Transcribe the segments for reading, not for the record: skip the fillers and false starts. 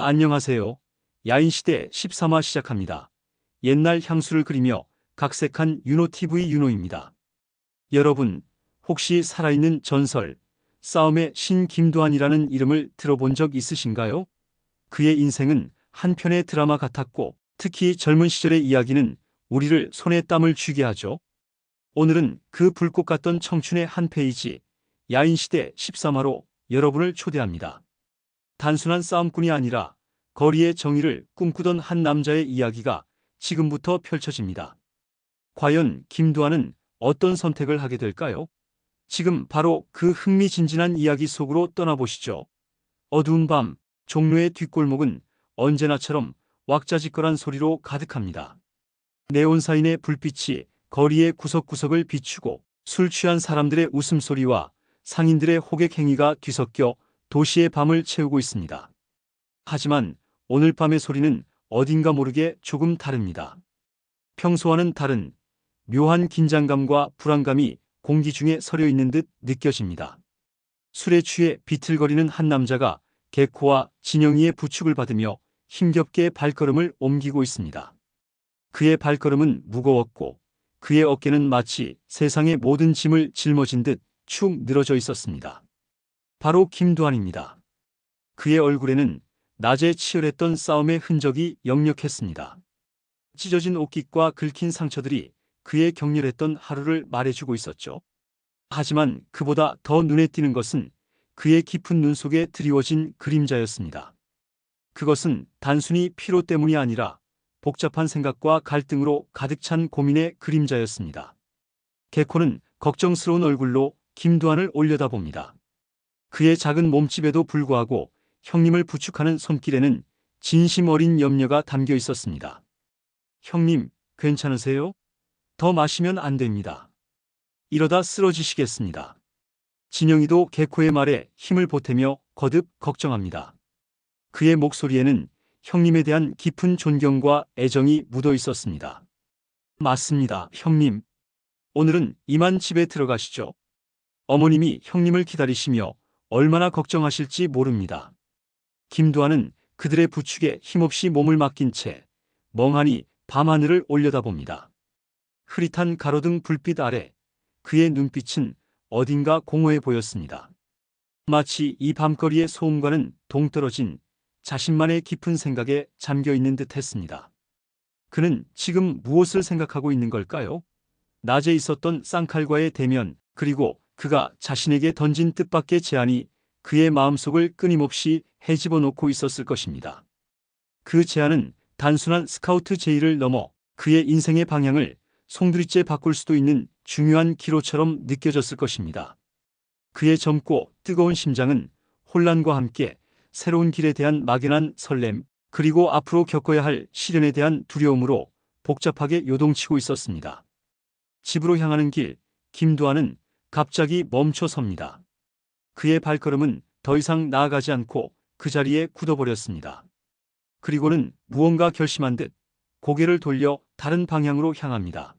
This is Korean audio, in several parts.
안녕하세요. 야인시대 13화 시작합니다. 옛날 향수를 그리며 각색한 윤호TV 윤호입니다. 여러분, 혹시 살아있는 전설, 싸움의 신 김두한이라는 이름을 들어본 적 있으신가요? 그의 인생은 한 편의 드라마 같았고, 특히 젊은 시절의 이야기는 우리를 손에 땀을 쥐게 하죠. 오늘은 그 불꽃 같던 청춘의 한 페이지, 야인시대 13화로 여러분을 초대합니다. 단순한 싸움꾼이 아니라 거리의 정의를 꿈꾸던 한 남자의 이야기가 지금부터 펼쳐집니다. 과연 김두한은 어떤 선택을 하게 될까요? 지금 바로 그 흥미진진한 이야기 속으로 떠나보시죠. 어두운 밤, 종로의 뒷골목은 언제나처럼 왁자지껄한 소리로 가득합니다. 네온사인의 불빛이 거리의 구석구석을 비추고 술 취한 사람들의 웃음소리와 상인들의 호객 행위가 뒤섞여 도시의 밤을 채우고 있습니다. 하지만 오늘 밤의 소리는 어딘가 모르게 조금 다릅니다. 평소와는 다른 묘한 긴장감과 불안감이 공기 중에 서려 있는 듯 느껴집니다. 술에 취해 비틀거리는 한 남자가 개코와 진영이의 부축을 받으며 힘겹게 발걸음을 옮기고 있습니다. 그의 발걸음은 무거웠고 그의 어깨는 마치 세상의 모든 짐을 짊어진 듯 축 늘어져 있었습니다. 바로 김두한입니다. 그의 얼굴에는 낮에 치열했던 싸움의 흔적이 역력했습니다. 찢어진 옷깃과 긁힌 상처들이 그의 격렬했던 하루를 말해주고 있었죠. 하지만 그보다 더 눈에 띄는 것은 그의 깊은 눈 속에 드리워진 그림자였습니다. 그것은 단순히 피로 때문이 아니라 복잡한 생각과 갈등으로 가득 찬 고민의 그림자였습니다. 개코는 걱정스러운 얼굴로 김두한을 올려다봅니다. 그의 작은 몸집에도 불구하고 형님을 부축하는 손길에는 진심 어린 염려가 담겨 있었습니다. 형님, 괜찮으세요? 더 마시면 안 됩니다. 이러다 쓰러지시겠습니다. 진영이도 개코의 말에 힘을 보태며 거듭 걱정합니다. 그의 목소리에는 형님에 대한 깊은 존경과 애정이 묻어 있었습니다. 맞습니다, 형님. 오늘은 이만 집에 들어가시죠. 어머님이 형님을 기다리시며 얼마나 걱정하실지 모릅니다. 김두한은 그들의 부축에 힘없이 몸을 맡긴 채 멍하니 밤하늘을 올려다봅니다. 흐릿한 가로등 불빛 아래 그의 눈빛은 어딘가 공허해 보였습니다. 마치 이 밤거리의 소음과는 동떨어진 자신만의 깊은 생각에 잠겨 있는 듯 했습니다. 그는 지금 무엇을 생각하고 있는 걸까요? 낮에 있었던 쌍칼과의 대면, 그리고 그가 자신에게 던진 뜻밖의 제안이 그의 마음속을 끊임없이 헤집어 놓고 있었을 것입니다. 그 제안은 단순한 스카우트 제의를 넘어 그의 인생의 방향을 송두리째 바꿀 수도 있는 중요한 기로처럼 느껴졌을 것입니다. 그의 젊고 뜨거운 심장은 혼란과 함께 새로운 길에 대한 막연한 설렘, 그리고 앞으로 겪어야 할 시련에 대한 두려움으로 복잡하게 요동치고 있었습니다. 집으로 향하는 길, 김두한은 갑자기 멈춰 섭니다. 그의 발걸음은 더 이상 나아가지 않고 그 자리에 굳어버렸습니다. 그리고는 무언가 결심한 듯 고개를 돌려 다른 방향으로 향합니다.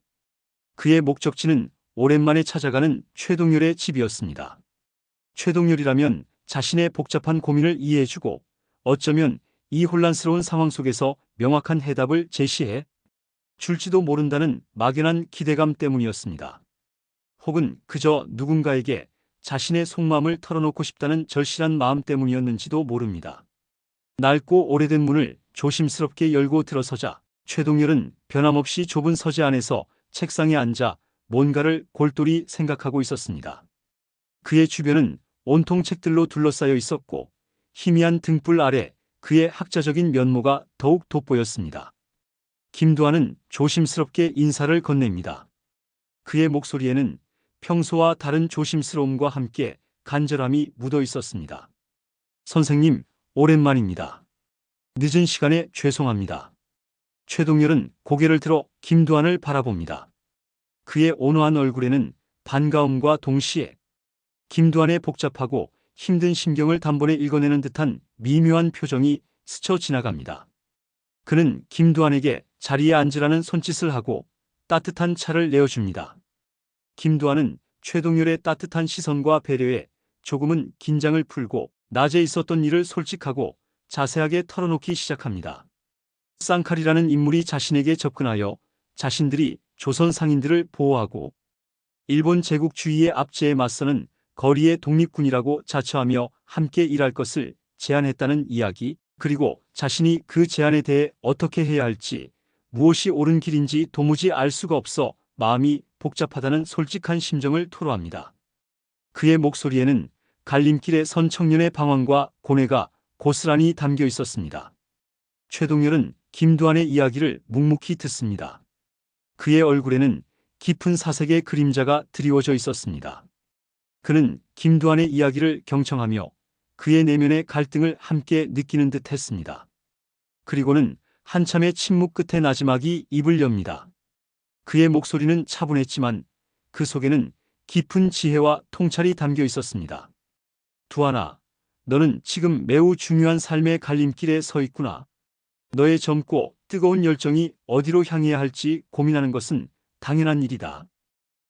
그의 목적지는 오랜만에 찾아가는 최동열의 집이었습니다. 최동열이라면 자신의 복잡한 고민을 이해해주고 어쩌면 이 혼란스러운 상황 속에서 명확한 해답을 제시해 줄지도 모른다는 막연한 기대감 때문이었습니다. 혹은 그저 누군가에게 자신의 속마음을 털어놓고 싶다는 절실한 마음 때문이었는지도 모릅니다. 낡고 오래된 문을 조심스럽게 열고 들어서자 최동열은 변함없이 좁은 서재 안에서 책상에 앉아 뭔가를 골똘히 생각하고 있었습니다. 그의 주변은 온통 책들로 둘러싸여 있었고 희미한 등불 아래 그의 학자적인 면모가 더욱 돋보였습니다. 김두한은 조심스럽게 인사를 건넵니다. 그의 목소리에는 평소와 다른 조심스러움과 함께 간절함이 묻어 있었습니다. 선생님, 오랜만입니다. 늦은 시간에 죄송합니다. 최동열은 고개를 들어 김두한을 바라봅니다. 그의 온화한 얼굴에는 반가움과 동시에 김두한의 복잡하고 힘든 심경을 단번에 읽어내는 듯한 미묘한 표정이 스쳐 지나갑니다. 그는 김두한에게 자리에 앉으라는 손짓을 하고 따뜻한 차를 내어줍니다. 김두한은 최동열의 따뜻한 시선과 배려에 조금은 긴장을 풀고 낮에 있었던 일을 솔직하고 자세하게 털어놓기 시작합니다. 쌍칼이라는 인물이 자신에게 접근하여 자신들이 조선 상인들을 보호하고 일본 제국주의의 압제에 맞서는 거리의 독립군이라고 자처하며 함께 일할 것을 제안했다는 이야기, 그리고 자신이 그 제안에 대해 어떻게 해야 할지, 무엇이 옳은 길인지 도무지 알 수가 없어 마음이 복잡하다는 솔직한 심정을 토로합니다. 그의 목소리에는 갈림길에 선 청년의 방황과 고뇌가 고스란히 담겨 있었습니다. 최동열은 김두한의 이야기를 묵묵히 듣습니다. 그의 얼굴에는 깊은 사색의 그림자가 드리워져 있었습니다. 그는 김두한의 이야기를 경청하며 그의 내면의 갈등을 함께 느끼는 듯 했습니다. 그리고는 한참의 침묵 끝에 나지막이 입을 엽니다. 그의 목소리는 차분했지만 그 속에는 깊은 지혜와 통찰이 담겨 있었습니다. 두한아, 너는 지금 매우 중요한 삶의 갈림길에 서 있구나. 너의 젊고 뜨거운 열정이 어디로 향해야 할지 고민하는 것은 당연한 일이다.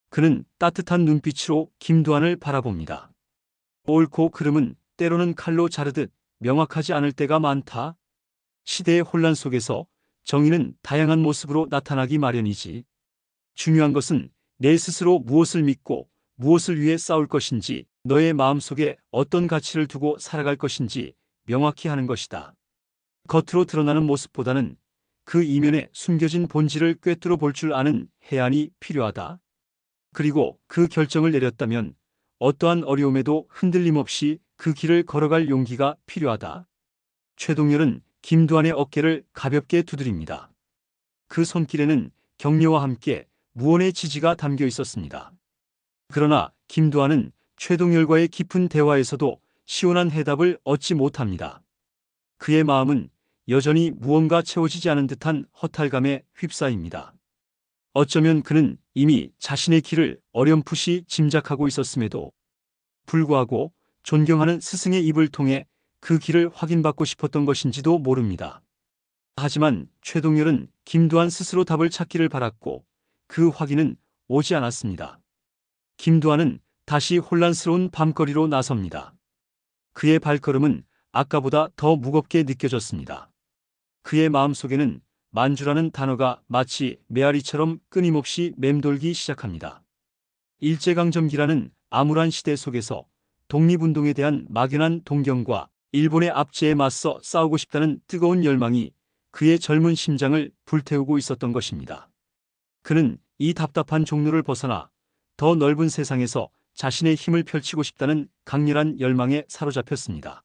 그는 따뜻한 눈빛으로 김두한을 바라봅니다. 옳고 그름은 때로는 칼로 자르듯 명확하지 않을 때가 많다. 시대의 혼란 속에서 정의는 다양한 모습으로 나타나기 마련이지. 중요한 것은 내 스스로 무엇을 믿고 무엇을 위해 싸울 것인지, 너의 마음속에 어떤 가치를 두고 살아갈 것인지 명확히 하는 것이다. 겉으로 드러나는 모습보다는 그 이면에 숨겨진 본질을 꿰뚫어 볼 줄 아는 해안이 필요하다. 그리고 그 결정을 내렸다면 어떠한 어려움에도 흔들림 없이 그 길을 걸어갈 용기가 필요하다. 최동열은 김두한의 어깨를 가볍게 두드립니다. 그 손길에는 격려와 함께 무언의 지지가 담겨 있었습니다. 그러나 김두한은 최동열과의 깊은 대화에서도 시원한 해답을 얻지 못합니다. 그의 마음은 여전히 무언가 채워지지 않은 듯한 허탈감에 휩싸입니다. 어쩌면 그는 이미 자신의 길을 어렴풋이 짐작하고 있었음에도 불구하고 존경하는 스승의 입을 통해 그 길을 확인받고 싶었던 것인지도 모릅니다. 하지만 최동열은 김두한 스스로 답을 찾기를 바랐고 그 확인은 오지 않았습니다. 김두한은 다시 혼란스러운 밤거리로 나섭니다. 그의 발걸음은 아까보다 더 무겁게 느껴졌습니다. 그의 마음속에는 만주라는 단어가 마치 메아리처럼 끊임없이 맴돌기 시작합니다. 일제강점기라는 암울한 시대 속에서 독립운동에 대한 막연한 동경과 일본의 압제에 맞서 싸우고 싶다는 뜨거운 열망이 그의 젊은 심장을 불태우고 있었던 것입니다. 그는 이 답답한 종로를 벗어나 더 넓은 세상에서 자신의 힘을 펼치고 싶다는 강렬한 열망에 사로잡혔습니다.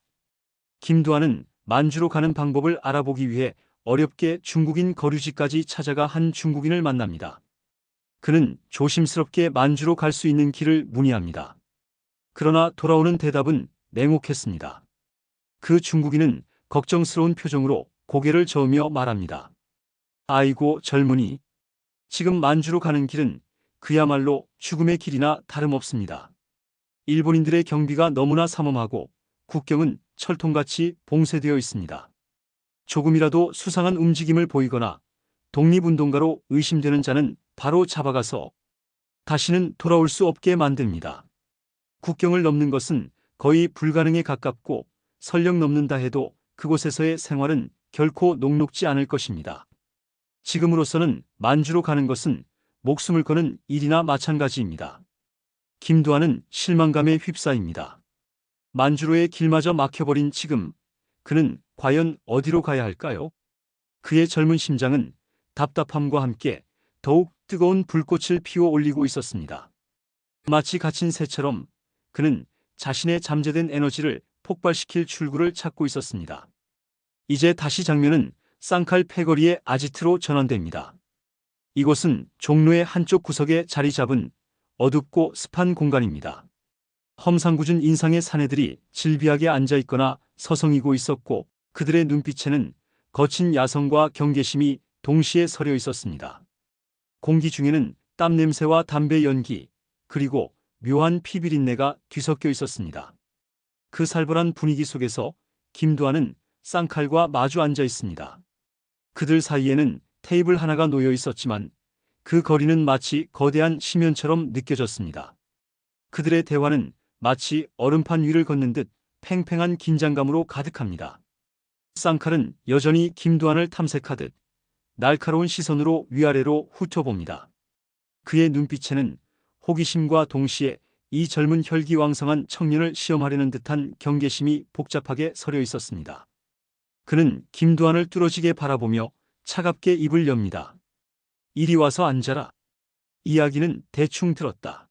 김두한은 만주로 가는 방법을 알아보기 위해 어렵게 중국인 거류지까지 찾아가 한 중국인을 만납니다. 그는 조심스럽게 만주로 갈 수 있는 길을 문의합니다. 그러나 돌아오는 대답은 냉혹했습니다. 그 중국인은 걱정스러운 표정으로 고개를 저으며 말합니다. 아이고 젊은이, 지금 만주로 가는 길은 그야말로 죽음의 길이나 다름없습니다. 일본인들의 경비가 너무나 삼엄하고 국경은 철통같이 봉쇄되어 있습니다. 조금이라도 수상한 움직임을 보이거나 독립운동가로 의심되는 자는 바로 잡아가서 다시는 돌아올 수 없게 만듭니다. 국경을 넘는 것은 거의 불가능에 가깝고 설령 넘는다 해도 그곳에서의 생활은 결코 녹록지 않을 것입니다. 지금으로서는 만주로 가는 것은 목숨을 거는 일이나 마찬가지입니다. 김두한은 실망감에 휩싸입니다. 만주로의 길마저 막혀버린 지금 그는 과연 어디로 가야 할까요? 그의 젊은 심장은 답답함과 함께 더욱 뜨거운 불꽃을 피워 올리고 있었습니다. 마치 갇힌 새처럼 그는 자신의 잠재된 에너지를 폭발시킬 출구를 찾고 있었습니다. 이제 다시 장면은 쌍칼 패거리의 아지트로 전환됩니다. 이곳은 종로의 한쪽 구석에 자리 잡은 어둡고 습한 공간입니다. 험상궂은 인상의 사내들이 질비하게 앉아있거나 서성이고 있었고 그들의 눈빛에는 거친 야성과 경계심이 동시에 서려 있었습니다. 공기 중에는 땀 냄새와 담배 연기, 그리고 묘한 피비린내가 뒤섞여 있었습니다. 그 살벌한 분위기 속에서 김두한은 쌍칼과 마주 앉아 있습니다. 그들 사이에는 테이블 하나가 놓여 있었지만 그 거리는 마치 거대한 심연처럼 느껴졌습니다. 그들의 대화는 마치 얼음판 위를 걷는 듯 팽팽한 긴장감으로 가득합니다. 쌍칼은 여전히 김두한을 탐색하듯 날카로운 시선으로 위아래로 훑어봅니다. 그의 눈빛에는 호기심과 동시에 이 젊은 혈기왕성한 청년을 시험하려는 듯한 경계심이 복잡하게 서려 있었습니다. 그는 김두한을 뚫어지게 바라보며 차갑게 입을 엽니다. 이리 와서 앉아라. 이야기는 대충 들었다.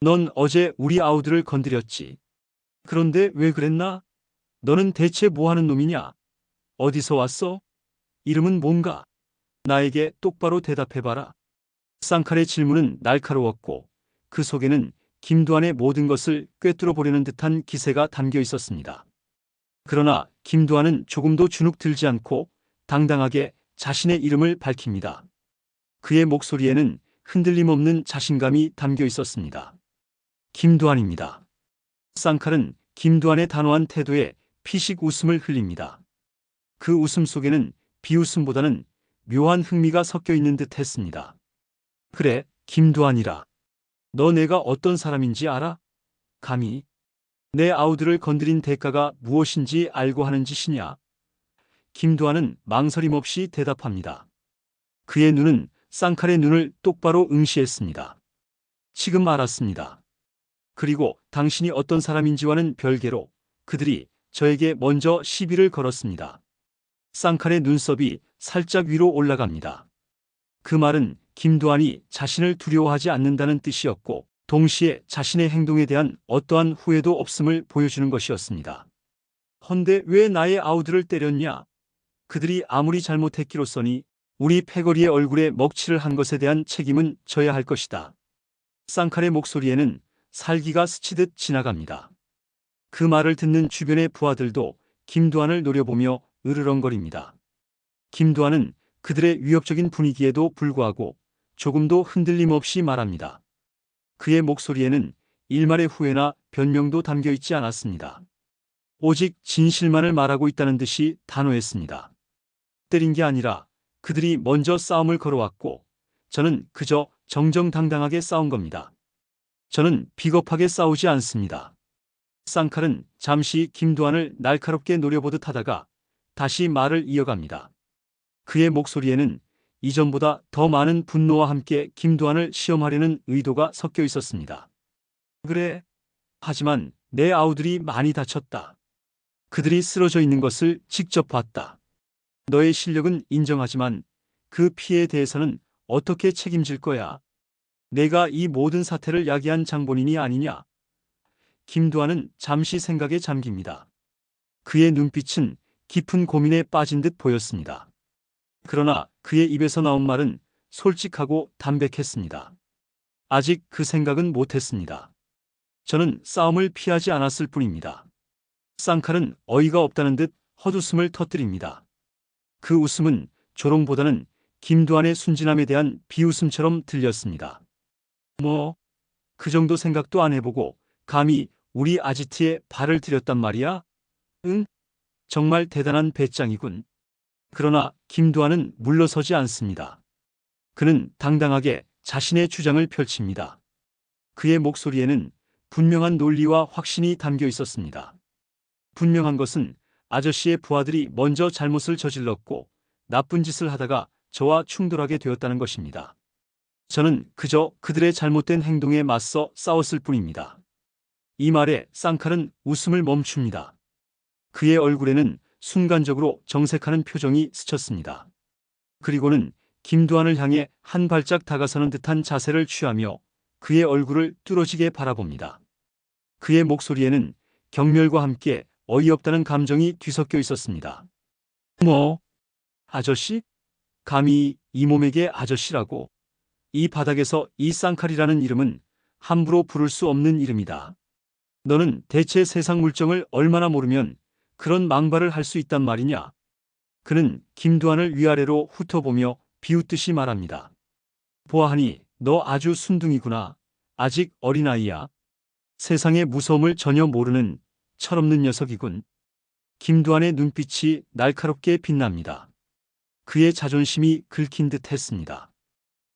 넌 어제 우리 아우들을 건드렸지. 그런데 왜 그랬나? 너는 대체 뭐 하는 놈이냐? 어디서 왔어? 이름은 뭔가? 나에게 똑바로 대답해봐라. 쌍칼의 질문은 날카로웠고 그 속에는 김두한의 모든 것을 꿰뚫어 보려는 듯한 기세가 담겨 있었습니다. 그러나 김두한은 조금도 주눅 들지 않고 당당하게 자신의 이름을 밝힙니다. 그의 목소리에는 흔들림 없는 자신감이 담겨 있었습니다. 김두한입니다. 쌍칼은 김두한의 단호한 태도에 피식 웃음을 흘립니다. 그 웃음 속에는 비웃음보다는 묘한 흥미가 섞여 있는 듯 했습니다. 그래, 김두한이라. 너 내가 어떤 사람인지 알아? 감히 내 아우들을 건드린 대가가 무엇인지 알고 하는 짓이냐? 김두한은 망설임 없이 대답합니다. 그의 눈은 쌍칼의 눈을 똑바로 응시했습니다. 지금 알았습니다. 그리고 당신이 어떤 사람인지와는 별개로 그들이 저에게 먼저 시비를 걸었습니다. 쌍칼의 눈썹이 살짝 위로 올라갑니다. 그 말은 김두한이 자신을 두려워하지 않는다는 뜻이었고 동시에 자신의 행동에 대한 어떠한 후회도 없음을 보여주는 것이었습니다. 헌데 왜 나의 아우들을 때렸냐? 그들이 아무리 잘못했기로서니 우리 패거리의 얼굴에 먹칠을 한 것에 대한 책임은 져야 할 것이다. 쌍칼의 목소리에는 살기가 스치듯 지나갑니다. 그 말을 듣는 주변의 부하들도 김두한을 노려보며 으르렁거립니다. 김두한은 그들의 위협적인 분위기에도 불구하고 조금도 흔들림 없이 말합니다. 그의 목소리에는 일말의 후회나 변명도 담겨 있지 않았습니다. 오직 진실만을 말하고 있다는 듯이 단호했습니다. 때린 게 아니라 그들이 먼저 싸움을 걸어왔고 저는 그저 정정당당하게 싸운 겁니다. 저는 비겁하게 싸우지 않습니다. 쌍칼은 잠시 김두한을 날카롭게 노려보듯 하다가 다시 말을 이어갑니다. 그의 목소리에는 이전보다 더 많은 분노와 함께 김두한을 시험하려는 의도가 섞여 있었습니다. 그래. 하지만 내 아우들이 많이 다쳤다. 그들이 쓰러져 있는 것을 직접 봤다. 너의 실력은 인정하지만 그 피해에 대해서는 어떻게 책임질 거야? 내가 이 모든 사태를 야기한 장본인이 아니냐? 김두한은 잠시 생각에 잠깁니다. 그의 눈빛은 깊은 고민에 빠진 듯 보였습니다. 그러나 그의 입에서 나온 말은 솔직하고 담백했습니다. 아직 그 생각은 못했습니다. 저는 싸움을 피하지 않았을 뿐입니다. 쌍칼은 어이가 없다는 듯 헛웃음을 터뜨립니다. 그 웃음은 조롱보다는 김두한의 순진함에 대한 비웃음처럼 들렸습니다. 뭐, 그 정도 생각도 안 해보고 감히 우리 아지트에 발을 들였단 말이야? 응? 정말 대단한 배짱이군. 그러나 김두한은 물러서지 않습니다. 그는 당당하게 자신의 주장을 펼칩니다. 그의 목소리에는 분명한 논리와 확신이 담겨 있었습니다. 분명한 것은 아저씨의 부하들이 먼저 잘못을 저질렀고 나쁜 짓을 하다가 저와 충돌하게 되었다는 것입니다. 저는 그저 그들의 잘못된 행동에 맞서 싸웠을 뿐입니다. 이 말에 쌍칼은 웃음을 멈춥니다. 그의 얼굴에는 순간적으로 정색하는 표정이 스쳤습니다. 그리고는 김두한을 향해 한 발짝 다가서는 듯한 자세를 취하며 그의 얼굴을 뚫어지게 바라봅니다. 그의 목소리에는 경멸과 함께 어이없다는 감정이 뒤섞여 있었습니다. 뭐? 아저씨? 감히 이 몸에게 아저씨라고? 이 바닥에서 이 쌍칼이라는 이름은 함부로 부를 수 없는 이름이다. 너는 대체 세상 물정을 얼마나 모르면 그런 망발을 할 수 있단 말이냐? 그는 김두한을 위아래로 훑어보며 비웃듯이 말합니다. 보아하니 너 아주 순둥이구나. 아직 어린아이야. 세상의 무서움을 전혀 모르는 철없는 녀석이군. 김두한의 눈빛이 날카롭게 빛납니다. 그의 자존심이 긁힌 듯 했습니다.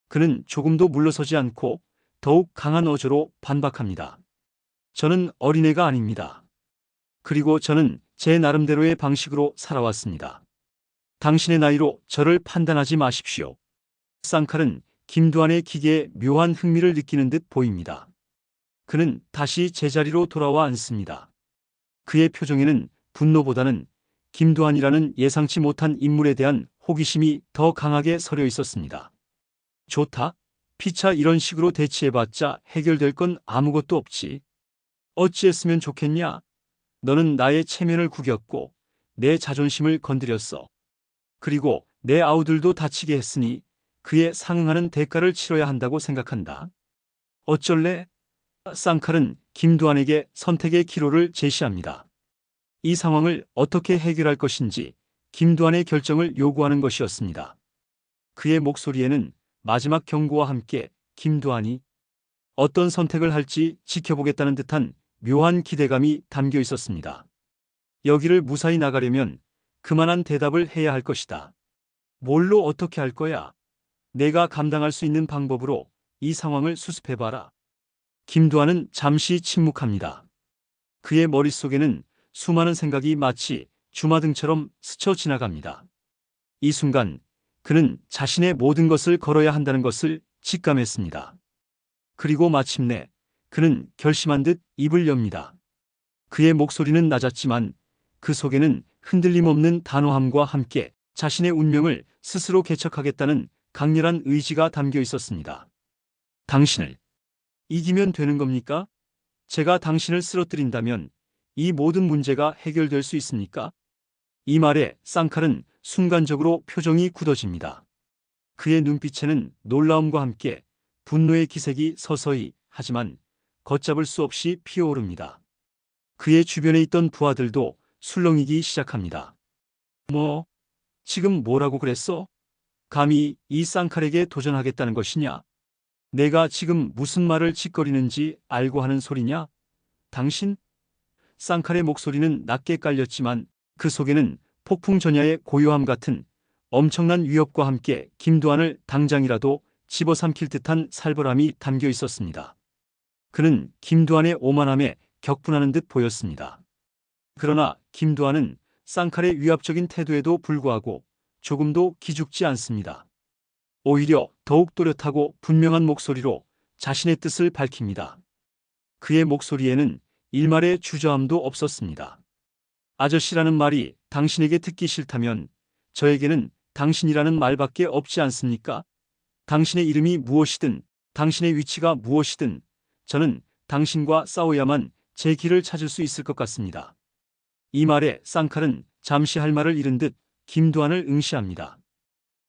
그는 조금도 물러서지 않고 더욱 강한 어조로 반박합니다. 저는 어린애가 아닙니다. 그리고 저는 제 나름대로의 방식으로 살아왔습니다. 당신의 나이로 저를 판단하지 마십시오. 쌍칼은 김두한의 기계에 묘한 흥미를 느끼는 듯 보입니다. 그는 다시 제자리로 돌아와 앉습니다. 그의 표정에는 분노보다는 김두한이라는 예상치 못한 인물에 대한 호기심이 더 강하게 서려 있었습니다. 좋다. 피차 이런 식으로 대치해봤자 해결될 건 아무것도 없지. 어찌했으면 좋겠냐? 너는 나의 체면을 구겼고 내 자존심을 건드렸어. 그리고 내 아우들도 다치게 했으니 그에 상응하는 대가를 치러야 한다고 생각한다. 어쩔래? 쌍칼은 김두한에게 선택의 기로를 제시합니다. 이 상황을 어떻게 해결할 것인지 김두한의 결정을 요구하는 것이었습니다. 그의 목소리에는 마지막 경고와 함께 김두한이 어떤 선택을 할지 지켜보겠다는 듯한 묘한 기대감이 담겨 있었습니다. 여기를 무사히 나가려면 그만한 대답을 해야 할 것이다. 뭘로 어떻게 할 거야? 내가 감당할 수 있는 방법으로 이 상황을 수습해봐라. 김두한은 잠시 침묵합니다. 그의 머릿속에는 수많은 생각이 마치 주마등처럼 스쳐 지나갑니다. 이 순간 그는 자신의 모든 것을 걸어야 한다는 것을 직감했습니다. 그리고 마침내 그는 결심한 듯 입을 엽니다. 그의 목소리는 낮았지만 그 속에는 흔들림 없는 단호함과 함께 자신의 운명을 스스로 개척하겠다는 강렬한 의지가 담겨 있었습니다. 당신을 이기면 되는 겁니까? 제가 당신을 쓰러뜨린다면 이 모든 문제가 해결될 수 있습니까? 이 말에 쌍칼은 순간적으로 표정이 굳어집니다. 그의 눈빛에는 놀라움과 함께 분노의 기색이 서서히 하지만 걷잡을 수 없이 피어오릅니다. 그의 주변에 있던 부하들도 술렁이기 시작합니다. 지금 뭐라고 그랬어? 감히 이 쌍칼에게 도전하겠다는 것이냐? 내가 지금 무슨 말을 짓거리는지 알고 하는 소리냐? 당신? 쌍칼의 목소리는 낮게 깔렸지만 그 속에는 폭풍전야의 고요함 같은 엄청난 위협과 함께 김두한을 당장이라도 집어삼킬 듯한 살벌함이 담겨 있었습니다. 그는 김두한의 오만함에 격분하는 듯 보였습니다. 그러나 김두한은 쌍칼의 위압적인 태도에도 불구하고 조금도 기죽지 않습니다. 오히려 더욱 또렷하고 분명한 목소리로 자신의 뜻을 밝힙니다. 그의 목소리에는 일말의 주저함도 없었습니다. 아저씨라는 말이 당신에게 듣기 싫다면 저에게는 당신이라는 말밖에 없지 않습니까? 당신의 이름이 무엇이든 당신의 위치가 무엇이든 저는 당신과 싸워야만 제 길을 찾을 수 있을 것 같습니다. 이 말에 쌍칼은 잠시 할 말을 잃은 듯 김두한을 응시합니다.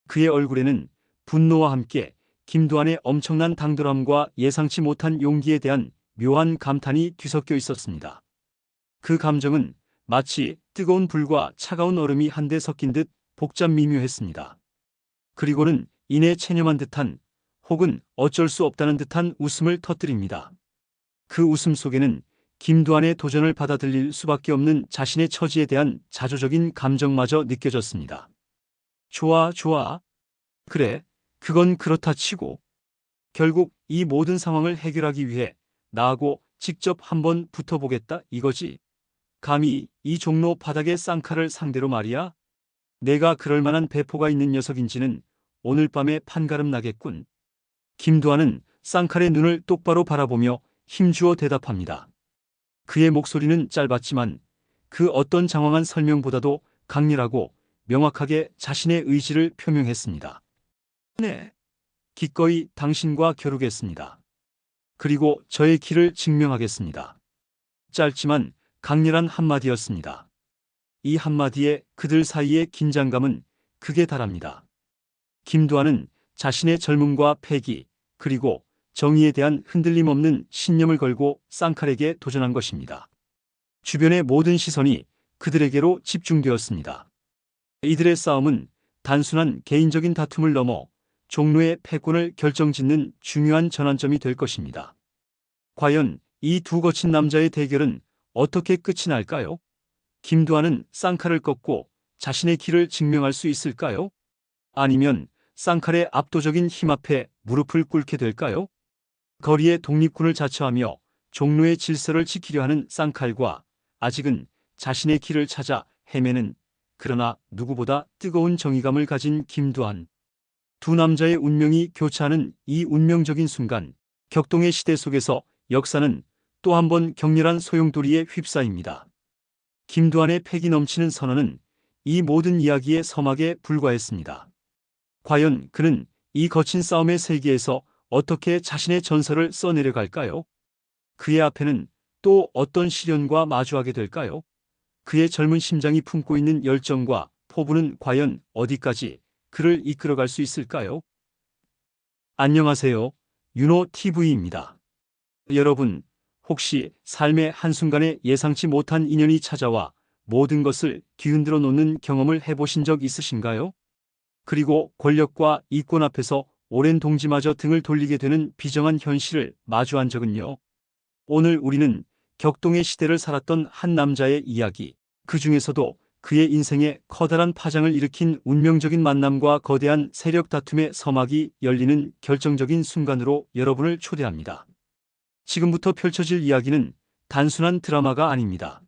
그의 얼굴에는 분노와 함께 김두한의 엄청난 당돌함과 예상치 못한 용기에 대한 묘한 감탄이 뒤섞여 있었습니다. 그 감정은 마치 뜨거운 불과 차가운 얼음이 한데 섞인 듯 복잡 미묘했습니다. 그리고는 이내 체념한 듯한 혹은 어쩔 수 없다는 듯한 웃음을 터뜨립니다. 그 웃음 속에는 김두한의 도전을 받아들일 수밖에 없는 자신의 처지에 대한 자조적인 감정마저 느껴졌습니다. 좋아. 그래, 그건 그렇다 치고. 결국 이 모든 상황을 해결하기 위해 나하고 직접 한번 붙어보겠다 이거지. 감히 이 종로 바닥의 쌍칼을 상대로 말이야. 내가 그럴 만한 배포가 있는 녀석인지는 오늘 밤에 판가름 나겠군. 김두한은 쌍칼의 눈을 똑바로 바라보며 힘주어 대답합니다. 그의 목소리는 짧았지만 그 어떤 장황한 설명보다도 강렬하고 명확하게 자신의 의지를 표명했습니다. 네, 기꺼이 당신과 겨루겠습니다. 그리고 저의 길을 증명하겠습니다. 짧지만 강렬한 한마디였습니다. 이 한마디에 그들 사이의 긴장감은 극에 달합니다. 김두한은 자신의 젊음과 패기 그리고 정의에 대한 흔들림 없는 신념을 걸고 쌍칼에게 도전한 것입니다. 주변의 모든 시선이 그들에게로 집중되었습니다. 이들의 싸움은 단순한 개인적인 다툼을 넘어 종로의 패권을 결정짓는 중요한 전환점이 될 것입니다. 과연 이 두 거친 남자의 대결은 어떻게 끝이 날까요? 김두한은 쌍칼을 꺾고 자신의 길을 증명할 수 있을까요? 아니면 쌍칼의 압도적인 힘 앞에 무릎을 꿇게 될까요? 거리의 독립군을 자처하며 종로의 질서를 지키려 하는 쌍칼과 아직은 자신의 길을 찾아 헤매는, 그러나 누구보다 뜨거운 정의감을 가진 김두한. 두 남자의 운명이 교차하는 이 운명적인 순간, 격동의 시대 속에서 역사는 또 한 번 격렬한 소용돌이에 휩싸입니다. 김두한의 패기 넘치는 선언은 이 모든 이야기의 서막에 불과했습니다. 과연 그는 이 거친 싸움의 세계에서 어떻게 자신의 전설을 써내려갈까요? 그의 앞에는 또 어떤 시련과 마주하게 될까요? 그의 젊은 심장이 품고 있는 열정과 포부는 과연 어디까지 그를 이끌어갈 수 있을까요? 안녕하세요. 윤호TV입니다. 여러분, 혹시 삶의 한순간에 예상치 못한 인연이 찾아와 모든 것을 뒤흔들어 놓는 경험을 해보신 적 있으신가요? 그리고 권력과 이권 앞에서 오랜 동지마저 등을 돌리게 되는 비정한 현실을 마주한 적은요? 오늘 우리는 격동의 시대를 살았던 한 남자의 이야기, 그 중에서도 그의 인생에 커다란 파장을 일으킨 운명적인 만남과 거대한 세력 다툼의 서막이 열리는 결정적인 순간으로 여러분을 초대합니다. 지금부터 펼쳐질 이야기는 단순한 드라마가 아닙니다.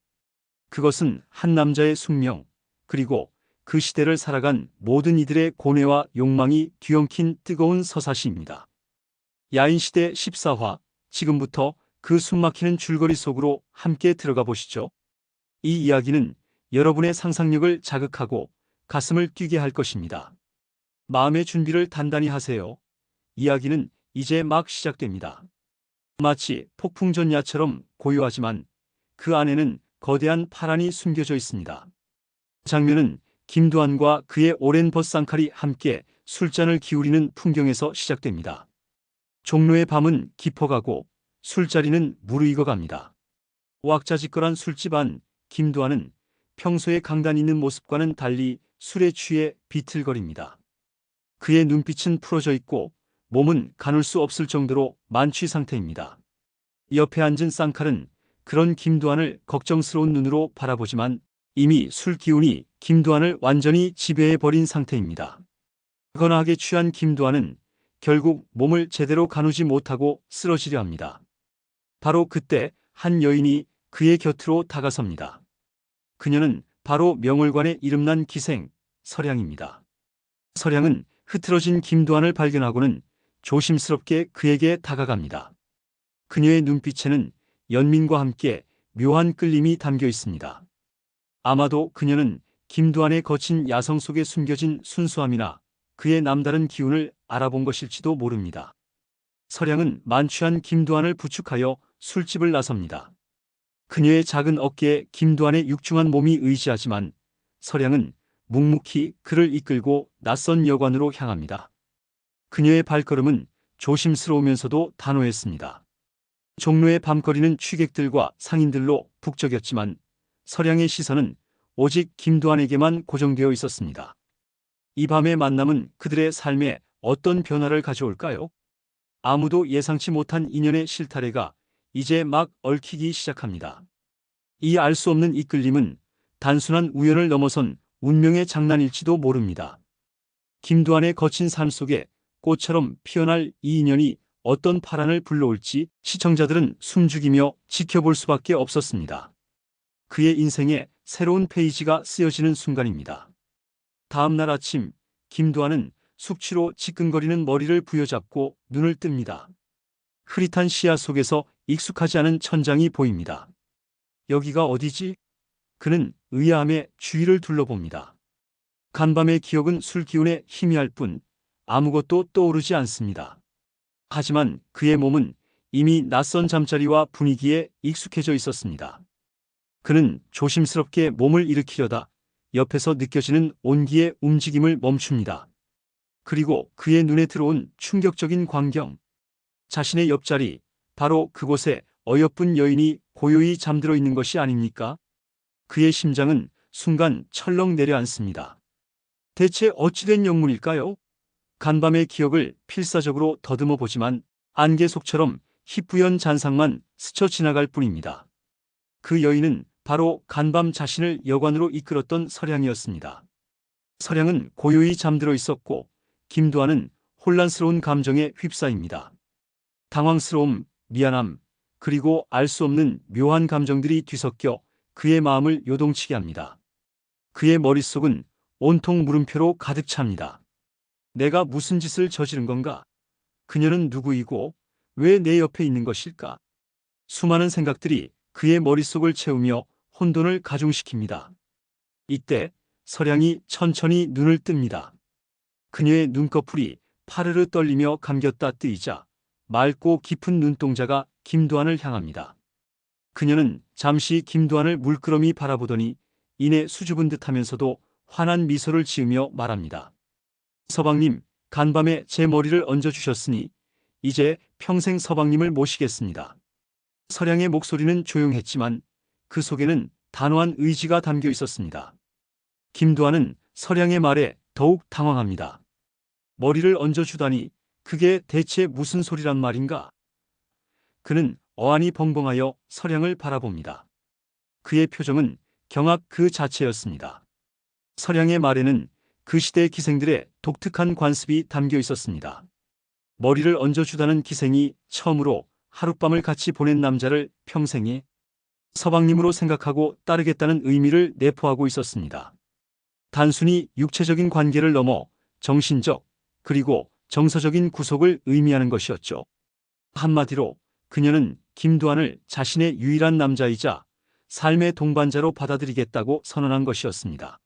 그것은 한 남자의 숙명, 그리고 그 시대를 살아간 모든 이들의 고뇌와 욕망이 뒤엉킨 뜨거운 서사시입니다. 야인시대 14화, 지금부터 그 숨막히는 줄거리 속으로 함께 들어가 보시죠. 이 이야기는 여러분의 상상력을 자극하고 가슴을 뛰게 할 것입니다. 마음의 준비를 단단히 하세요. 이야기는 이제 막 시작됩니다. 마치 폭풍전야처럼 고요하지만 그 안에는 거대한 파란이 숨겨져 있습니다. 장면은 김두한과 그의 오랜 벗상칼이 함께 술잔을 기울이는 풍경에서 시작됩니다. 종로의 밤은 깊어가고 술자리는 무르익어갑니다. 왁자지껄한 술집 안 김두한은 평소에 강단 있는 모습과는 달리 술에 취해 비틀거립니다. 그의 눈빛은 풀어져 있고 몸은 가눌 수 없을 정도로 만취 상태입니다. 옆에 앉은 쌍칼은 그런 김두한을 걱정스러운 눈으로 바라보지만 이미 술 기운이 김두한을 완전히 지배해버린 상태입니다. 거나하게 취한 김두한은 결국 몸을 제대로 가누지 못하고 쓰러지려 합니다. 바로 그때 한 여인이 그의 곁으로 다가섭니다. 그녀는 바로 명월관에 이름난 기생 서량입니다. 서량은 흐트러진 김두한을 발견하고는 조심스럽게 그에게 다가갑니다. 그녀의 눈빛에는 연민과 함께 묘한 끌림이 담겨 있습니다. 아마도 그녀는 김두한의 거친 야성 속에 숨겨진 순수함이나 그의 남다른 기운을 알아본 것일지도 모릅니다. 서량은 만취한 김두한을 부축하여 술집을 나섭니다. 그녀의 작은 어깨에 김두한의 육중한 몸이 의지하지만 서량은 묵묵히 그를 이끌고 낯선 여관으로 향합니다. 그녀의 발걸음은 조심스러우면서도 단호했습니다. 종로의 밤거리는 취객들과 상인들로 북적였지만 서량의 시선은 오직 김두한에게만 고정되어 있었습니다. 이 밤의 만남은 그들의 삶에 어떤 변화를 가져올까요? 아무도 예상치 못한 인연의 실타래가 이제 막 얽히기 시작합니다. 이 알 수 없는 이끌림은 단순한 우연을 넘어선 운명의 장난일지도 모릅니다. 김두한의 거친 삶 속에 꽃처럼 피어날 이 인연이 어떤 파란을 불러올지 시청자들은 숨죽이며 지켜볼 수밖에 없었습니다. 그의 인생에 새로운 페이지가 쓰여지는 순간입니다. 다음 날 아침, 김두한은 숙취로 지끈거리는 머리를 부여잡고 눈을 뜹니다. 흐릿한 시야 속에서 익숙하지 않은 천장이 보입니다. 여기가 어디지? 그는 의아함에 주위를 둘러봅니다. 간밤의 기억은 술기운에 희미할 뿐 아무것도 떠오르지 않습니다. 하지만 그의 몸은 이미 낯선 잠자리와 분위기에 익숙해져 있었습니다. 그는 조심스럽게 몸을 일으키려다 옆에서 느껴지는 온기의 움직임을 멈춥니다. 그리고 그의 눈에 들어온 충격적인 광경. 자신의 옆자리, 바로 그곳에 어여쁜 여인이 고요히 잠들어 있는 것이 아닙니까? 그의 심장은 순간 철렁 내려앉습니다. 대체 어찌된 영문일까요? 간밤의 기억을 필사적으로 더듬어 보지만 안개 속처럼 희뿌연 잔상만 스쳐 지나갈 뿐입니다. 그 여인은 바로 간밤 자신을 여관으로 이끌었던 서량이었습니다. 서량은 고요히 잠들어 있었고 김두한은 혼란스러운 감정에 휩싸입니다. 당황스러움, 미안함, 그리고 알 수 없는 묘한 감정들이 뒤섞여 그의 마음을 요동치게 합니다. 그의 머릿속은 온통 물음표로 가득 찹니다. 내가 무슨 짓을 저지른 건가? 그녀는 누구이고 왜 내 옆에 있는 것일까? 수많은 생각들이 그의 머릿속을 채우며 혼돈을 가중시킵니다. 이때 서량이 천천히 눈을 뜹니다. 그녀의 눈꺼풀이 파르르 떨리며 감겼다 뜨이자 맑고 깊은 눈동자가 김도한을 향합니다. 그녀는 잠시 김도한을 물끄러미 바라보더니 이내 수줍은 듯하면서도 환한 미소를 지으며 말합니다. 서방님, 간밤에 제 머리를 얹어주셨으니 이제 평생 서방님을 모시겠습니다. 서량의 목소리는 조용했지만 그 속에는 단호한 의지가 담겨 있었습니다. 김도한은 서량의 말에 더욱 당황합니다. 머리를 얹어주다니 그게 대체 무슨 소리란 말인가? 그는 어안이 벙벙하여 서량을 바라봅니다. 그의 표정은 경악 그 자체였습니다. 서량의 말에는 그 시대 기생들의 독특한 관습이 담겨 있었습니다. 머리를 얹어주다는 기생이 처음으로 하룻밤을 같이 보낸 남자를 평생에 서방님으로 생각하고 따르겠다는 의미를 내포하고 있었습니다. 단순히 육체적인 관계를 넘어 정신적 그리고 정서적인 구속을 의미하는 것이었죠. 한마디로 그녀는 김도한을 자신의 유일한 남자이자 삶의 동반자로 받아들이겠다고 선언한 것이었습니다.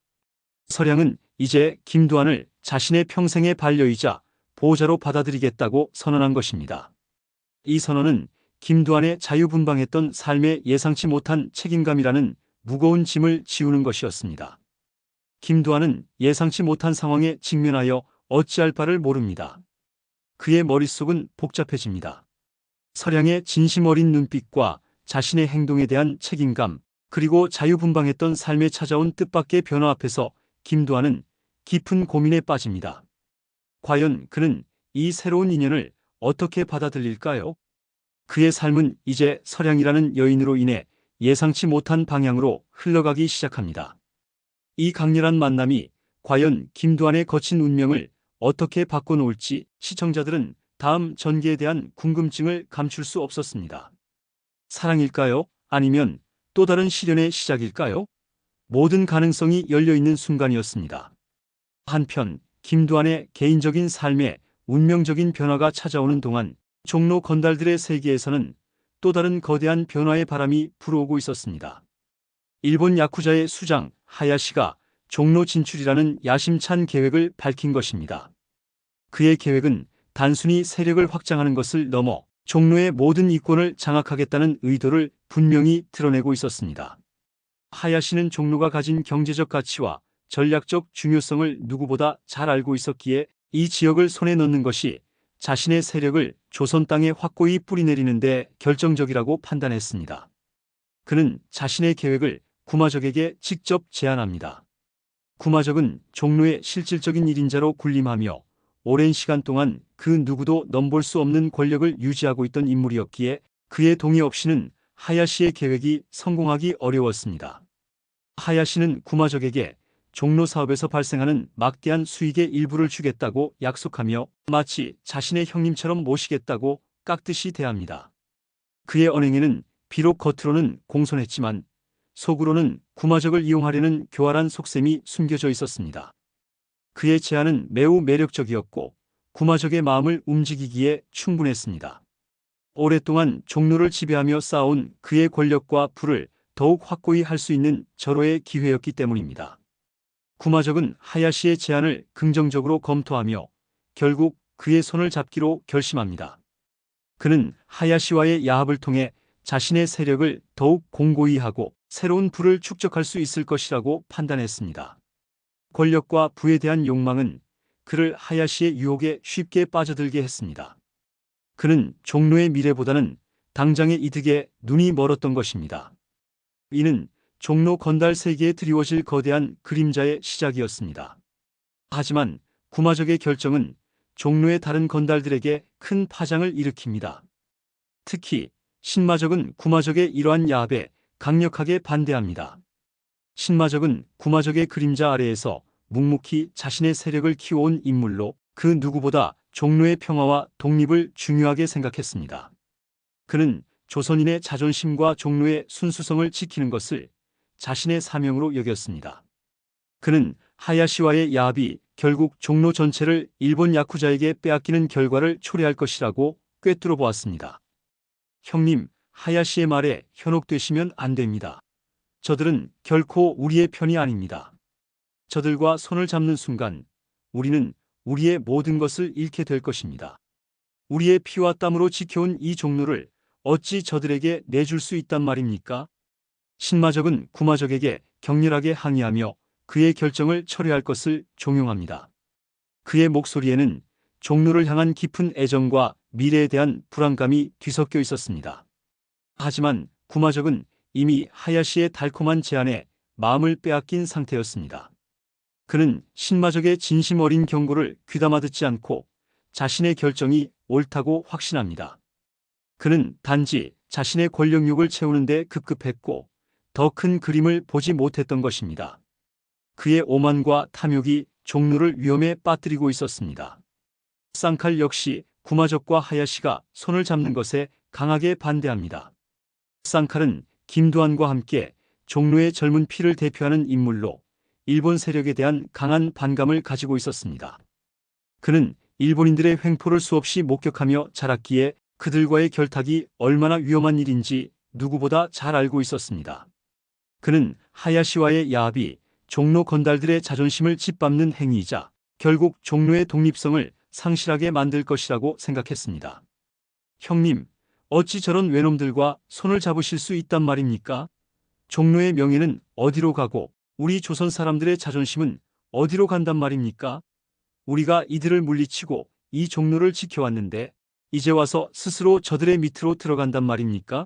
서량은 이제 김도한을 자신의 평생의 반려이자 보호자로 받아들이겠다고 선언한 것입니다. 이 선언은 김도한의 자유분방했던 삶에 예상치 못한 책임감이라는 무거운 짐을 지우는 것이었습니다. 김도한은 예상치 못한 상황에 직면하여 어찌할 바를 모릅니다. 그의 머릿속은 복잡해집니다. 서량의 진심 어린 눈빛과 자신의 행동에 대한 책임감, 그리고 자유분방했던 삶에 찾아온 뜻밖의 변화 앞에서 김도한은 깊은 고민에 빠집니다. 과연 그는 이 새로운 인연을 어떻게 받아들일까요? 그의 삶은 이제 서량이라는 여인으로 인해 예상치 못한 방향으로 흘러가기 시작합니다. 이 강렬한 만남이 과연 김도한의 거친 운명을 어떻게 바꿔놓을지 시청자들은 다음 전개에 대한 궁금증을 감출 수 없었습니다. 사랑일까요? 아니면 또 다른 시련의 시작일까요? 모든 가능성이 열려있는 순간이었습니다. 한편 김도한의 개인적인 삶에 운명적인 변화가 찾아오는 동안 종로 건달들의 세계에서는 또 다른 거대한 변화의 바람이 불어오고 있었습니다. 일본 야쿠자의 수장 하야시가 종로 진출이라는 야심찬 계획을 밝힌 것입니다. 그의 계획은 단순히 세력을 확장하는 것을 넘어 종로의 모든 이권을 장악하겠다는 의도를 분명히 드러내고 있었습니다. 하야시는 종로가 가진 경제적 가치와 전략적 중요성을 누구보다 잘 알고 있었기에 이 지역을 손에 넣는 것이 자신의 세력을 조선 땅에 확고히 뿌리내리는 데 결정적이라고 판단했습니다. 그는 자신의 계획을 구마적에게 직접 제안합니다. 구마적은 종로의 실질적인 1인자로 군림하며 오랜 시간 동안 그 누구도 넘볼 수 없는 권력을 유지하고 있던 인물이었기에 그의 동의 없이는 하야시의 계획이 성공하기 어려웠습니다. 하야시는 구마적에게 종로 사업에서 발생하는 막대한 수익의 일부를 주겠다고 약속하며 마치 자신의 형님처럼 모시겠다고 깍듯이 대합니다. 그의 언행에는 비록 겉으로는 공손했지만 속으로는 구마적을 이용하려는 교활한 속셈이 숨겨져 있었습니다. 그의 제안은 매우 매력적이었고 구마적의 마음을 움직이기에 충분했습니다. 오랫동안 종로를 지배하며 쌓아온 그의 권력과 부를 더욱 확고히 할 수 있는 절호의 기회였기 때문입니다. 구마적은 하야시의 제안을 긍정적으로 검토하며 결국 그의 손을 잡기로 결심합니다. 그는 하야시와의 야합을 통해 자신의 세력을 더욱 공고히 하고 새로운 부를 축적할 수 있을 것이라고 판단했습니다. 권력과 부에 대한 욕망은 그를 하야시의 유혹에 쉽게 빠져들게 했습니다. 그는 종로의 미래보다는 당장의 이득에 눈이 멀었던 것입니다. 이는 종로 건달 세계에 드리워질 거대한 그림자의 시작이었습니다. 하지만 구마적의 결정은 종로의 다른 건달들에게 큰 파장을 일으킵니다. 특히 신마적은 구마적의 이러한 야합에 강력하게 반대합니다. 신마적은 구마적의 그림자 아래에서 묵묵히 자신의 세력을 키워온 인물로 그 누구보다 종로의 평화와 독립을 중요하게 생각했습니다. 그는 조선인의 자존심과 종로의 순수성을 지키는 것을 자신의 사명으로 여겼습니다. 그는 하야시와의 야합이 결국 종로 전체를 일본 야쿠자에게 빼앗기는 결과를 초래할 것이라고 꿰뚫어 보았습니다. 형님, 하야시의 말에 현혹되시면 안 됩니다. 저들은 결코 우리의 편이 아닙니다. 저들과 손을 잡는 순간 우리는 우리의 모든 것을 잃게 될 것입니다. 우리의 피와 땀으로 지켜온 이 종로를 어찌 저들에게 내줄 수 있단 말입니까? 신마적은 구마적에게 격렬하게 항의하며 그의 결정을 철회할 것을 종용합니다. 그의 목소리에는 종로를 향한 깊은 애정과 미래에 대한 불안감이 뒤섞여 있었습니다. 하지만 구마적은 이미 하야시의 달콤한 제안에 마음을 빼앗긴 상태였습니다. 그는 신마적의 진심 어린 경고를 귀담아 듣지 않고 자신의 결정이 옳다고 확신합니다. 그는 단지 자신의 권력욕을 채우는 데 급급했고 더 큰 그림을 보지 못했던 것입니다. 그의 오만과 탐욕이 종로를 위험에 빠뜨리고 있었습니다. 쌍칼 역시 구마적과 하야시가 손을 잡는 것에 강하게 반대합니다. 쌍칼은 김두한과 함께 종로의 젊은 피를 대표하는 인물로 일본 세력에 대한 강한 반감을 가지고 있었습니다. 그는 일본인들의 횡포를 수없이 목격하며 자랐기에 그들과의 결탁이 얼마나 위험한 일인지 누구보다 잘 알고 있었습니다. 그는 하야시와의 야합이 종로 건달들의 자존심을 짓밟는 행위이자 결국 종로의 독립성을 상실하게 만들 것이라고 생각했습니다. 형님, 어찌 저런 외놈들과 손을 잡으실 수 있단 말입니까? 종로의 명예는 어디로 가고 우리 조선 사람들의 자존심은 어디로 간단 말입니까? 우리가 이들을 물리치고 이 종로를 지켜왔는데 이제 와서 스스로 저들의 밑으로 들어간단 말입니까?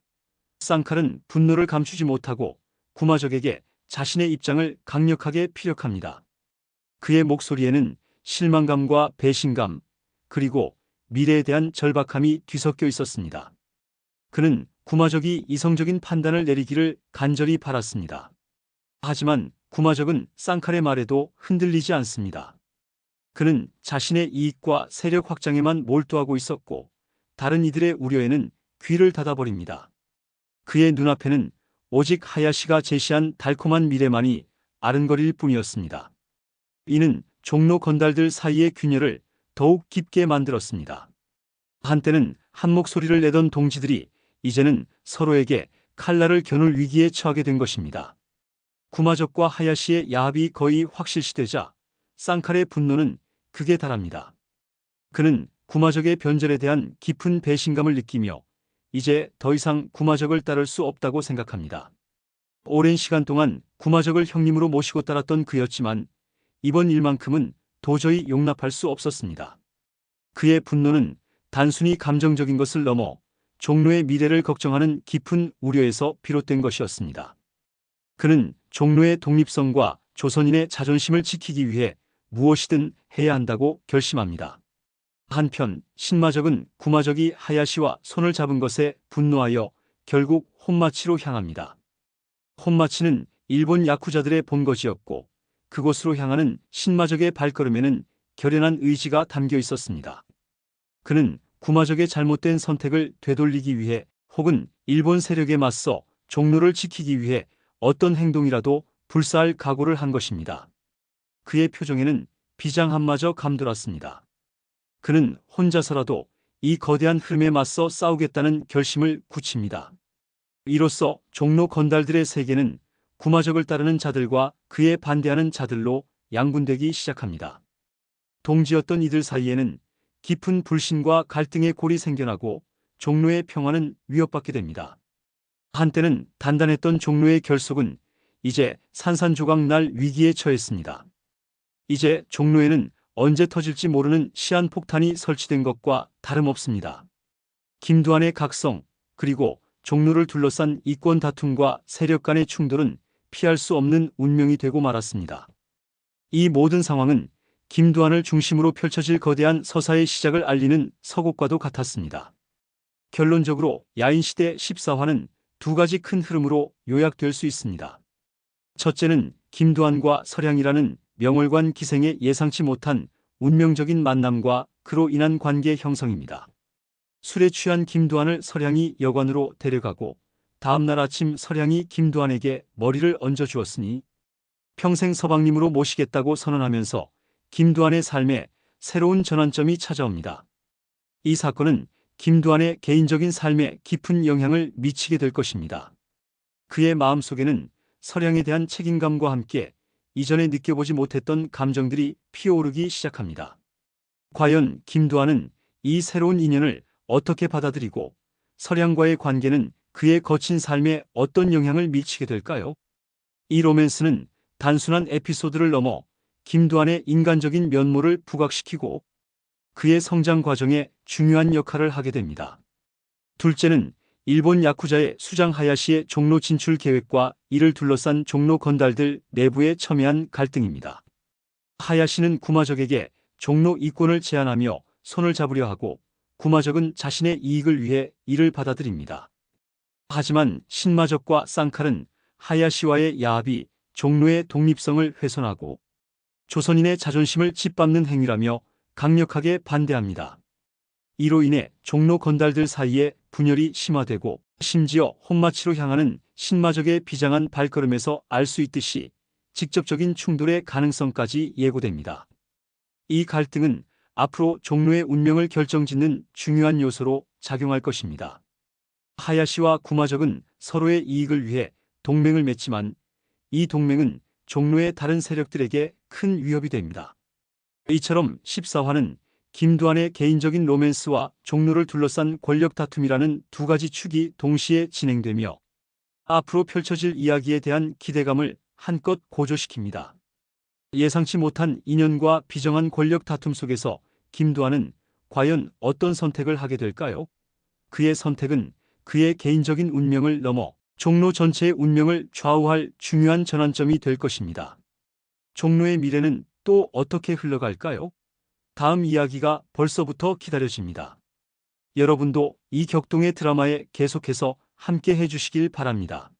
쌍칼은 분노를 감추지 못하고 구마적에게 자신의 입장을 강력하게 피력합니다. 그의 목소리에는 실망감과 배신감, 그리고 미래에 대한 절박함이 뒤섞여 있었습니다. 그는 구마적이 이성적인 판단을 내리기를 간절히 바랐습니다. 하지만 구마적은 쌍칼의 말에도 흔들리지 않습니다. 그는 자신의 이익과 세력 확장에만 몰두하고 있었고 다른 이들의 우려에는 귀를 닫아버립니다. 그의 눈앞에는 오직 하야시가 제시한 달콤한 미래만이 아른거릴 뿐이었습니다. 이는 종로 건달들 사이의 균열을 더욱 깊게 만들었습니다. 한때는 한 목소리를 내던 동지들이 이제는 서로에게 칼날을 겨눌 위기에 처하게 된 것입니다. 구마적과 하야시의 야합이 거의 확실시되자 쌍칼의 분노는 극에 달합니다. 그는 구마적의 변절에 대한 깊은 배신감을 느끼며 이제 더 이상 구마적을 따를 수 없다고 생각합니다. 오랜 시간 동안 구마적을 형님으로 모시고 따랐던 그였지만 이번 일만큼은 도저히 용납할 수 없었습니다. 그의 분노는 단순히 감정적인 것을 넘어 종로의 미래를 걱정하는 깊은 우려에서 비롯된 것이었습니다. 그는 종로의 독립성과 조선인의 자존심을 지키기 위해 무엇이든 해야 한다고 결심합니다. 한편 신마적은 구마적이 하야시와 손을 잡은 것에 분노하여 결국 혼마치로 향합니다. 혼마치는 일본 야쿠자들의 본거지였고 그곳으로 향하는 신마적의 발걸음에는 결연한 의지가 담겨 있었습니다. 그는 구마적의 잘못된 선택을 되돌리기 위해 혹은 일본 세력에 맞서 종로를 지키기 위해 어떤 행동이라도 불사할 각오를 한 것입니다. 그의 표정에는 비장함마저 감돌았습니다. 그는 혼자서라도 이 거대한 흐름에 맞서 싸우겠다는 결심을 굳힙니다. 이로써 종로 건달들의 세계는 구마적을 따르는 자들과 그에 반대하는 자들로 양분되기 시작합니다. 동지였던 이들 사이에는 깊은 불신과 갈등의 골이 생겨나고 종로의 평화는 위협받게 됩니다. 한때는 단단했던 종로의 결속은 이제 산산조각 날 위기에 처했습니다. 이제 종로에는 언제 터질지 모르는 시한폭탄이 설치된 것과 다름없습니다. 김두한의 각성, 그리고 종로를 둘러싼 이권 다툼과 세력 간의 충돌은 피할 수 없는 운명이 되고 말았습니다. 이 모든 상황은 김두한을 중심으로 펼쳐질 거대한 서사의 시작을 알리는 서곡과도 같았습니다. 결론적으로 야인시대 14화는 두 가지 큰 흐름으로 요약될 수 있습니다. 첫째는 김두한과 서량이라는 명월관 기생의 예상치 못한 운명적인 만남과 그로 인한 관계 형성입니다. 술에 취한 김두한을 서량이 여관으로 데려가고 다음 날 아침 서량이 김두한에게 머리를 얹어 주었으니 평생 서방님으로 모시겠다고 선언하면서 김두한의 삶에 새로운 전환점이 찾아옵니다. 이 사건은 김두한의 개인적인 삶에 깊은 영향을 미치게 될 것입니다. 그의 마음속에는 서량에 대한 책임감과 함께 이전에 느껴보지 못했던 감정들이 피어오르기 시작합니다. 과연 김두한은 이 새로운 인연을 어떻게 받아들이고 서량과의 관계는 그의 거친 삶에 어떤 영향을 미치게 될까요? 이 로맨스는 단순한 에피소드를 넘어 김두한의 인간적인 면모를 부각시키고 그의 성장 과정에 중요한 역할을 하게 됩니다. 둘째는 일본 야쿠자의 수장 하야시의 종로 진출 계획과 이를 둘러싼 종로 건달들 내부의 첨예한 갈등입니다. 하야시는 구마적에게 종로 이권을 제안하며 손을 잡으려 하고 구마적은 자신의 이익을 위해 이를 받아들입니다. 하지만 신마적과 쌍칼은 하야시와의 야합이 종로의 독립성을 훼손하고 조선인의 자존심을 짓밟는 행위라며 강력하게 반대합니다. 이로 인해 종로 건달들 사이에 분열이 심화되고 심지어 혼마치로 향하는 신마적의 비장한 발걸음에서 알 수 있듯이 직접적인 충돌의 가능성까지 예고됩니다. 이 갈등은 앞으로 종로의 운명을 결정짓는 중요한 요소로 작용할 것입니다. 하야시와 구마적은 서로의 이익을 위해 동맹을 맺지만 이 동맹은 종로의 다른 세력들에게 큰 위협이 됩니다. 이처럼 14화는 김두한의 개인적인 로맨스와 종로를 둘러싼 권력 다툼이라는 두 가지 축이 동시에 진행되며 앞으로 펼쳐질 이야기에 대한 기대감을 한껏 고조시킵니다. 예상치 못한 인연과 비정한 권력 다툼 속에서 김두한은 과연 어떤 선택을 하게 될까요? 그의 선택은 그의 개인적인 운명을 넘어 종로 전체의 운명을 좌우할 중요한 전환점이 될 것입니다. 종로의 미래는 또 어떻게 흘러갈까요? 다음 이야기가 벌써부터 기다려집니다. 여러분도 이 격동의 드라마에 계속해서 함께 해주시길 바랍니다.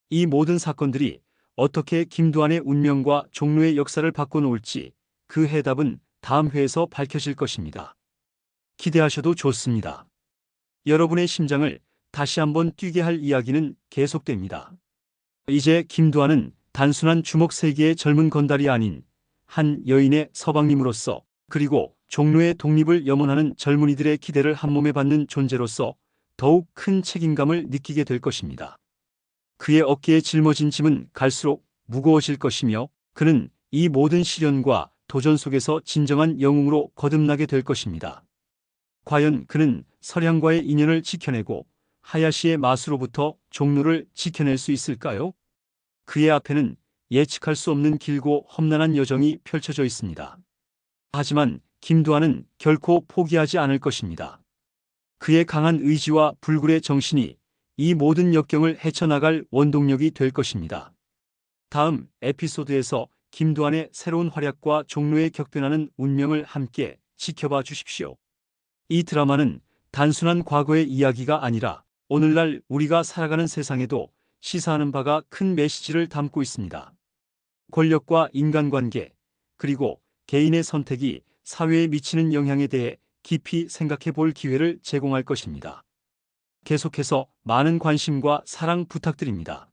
이 모든 사건들이 어떻게 김두한의 운명과 종로의 역사를 바꿔놓을지 그 해답은 다음 회에서 밝혀질 것입니다. 기대하셔도 좋습니다. 여러분의 심장을 다시 한번 뛰게 할 이야기는 계속됩니다. 이제 김두한은 단순한 주먹 세 개의 젊은 건달이 아닌 한 여인의 서방님으로서 그리고 종로의 독립을 염원하는 젊은이들의 기대를 한몸에 받는 존재로서 더욱 큰 책임감을 느끼게 될 것입니다. 그의 어깨에 짊어진 짐은 갈수록 무거워질 것이며 그는 이 모든 시련과 도전 속에서 진정한 영웅으로 거듭나게 될 것입니다. 과연 그는 서량과의 인연을 지켜내고 하야시의 마수로부터 종로를 지켜낼 수 있을까요? 그의 앞에는 예측할 수 없는 길고 험난한 여정이 펼쳐져 있습니다. 하지만 김두한은 결코 포기하지 않을 것입니다. 그의 강한 의지와 불굴의 정신이 이 모든 역경을 헤쳐나갈 원동력이 될 것입니다. 다음 에피소드에서 김두한의 새로운 활약과 종로의 격변하는 운명을 함께 지켜봐 주십시오. 이 드라마는 단순한 과거의 이야기가 아니라 오늘날 우리가 살아가는 세상에도 시사하는 바가 큰 메시지를 담고 있습니다. 권력과 인간관계, 그리고 개인의 선택이 사회에 미치는 영향에 대해 깊이 생각해 볼 기회를 제공할 것입니다. 계속해서 많은 관심과 사랑 부탁드립니다.